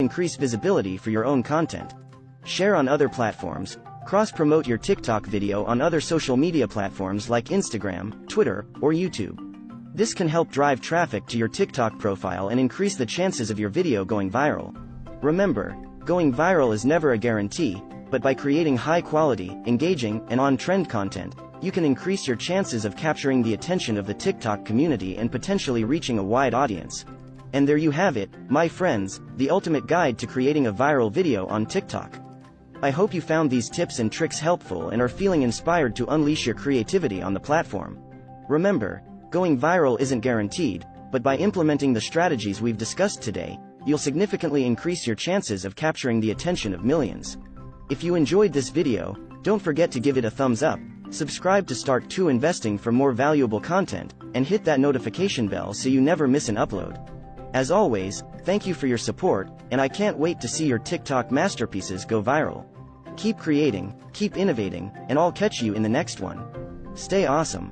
increase visibility for your own content. Share on other platforms. Cross-promote your TikTok video on other social media platforms like Instagram, Twitter, or YouTube. This can help drive traffic to your TikTok profile and increase the chances of your video going viral. Remember, going viral is never a guarantee, but by creating high-quality, engaging, and on-trend content, you can increase your chances of capturing the attention of the TikTok community and potentially reaching a wide audience. And there you have it, my friends, the ultimate guide to creating a viral video on TikTok. I hope you found these tips and tricks helpful and are feeling inspired to unleash your creativity on the platform. Remember, going viral isn't guaranteed, but by implementing the strategies we've discussed today, you'll significantly increase your chances of capturing the attention of millions. If you enjoyed this video, don't forget to give it a thumbs up, subscribe to Start to Investing for more valuable content, and hit that notification bell so you never miss an upload. As always, thank you for your support, and I can't wait to see your TikTok masterpieces go viral. Keep creating, keep innovating, and I'll catch you in the next one. Stay awesome.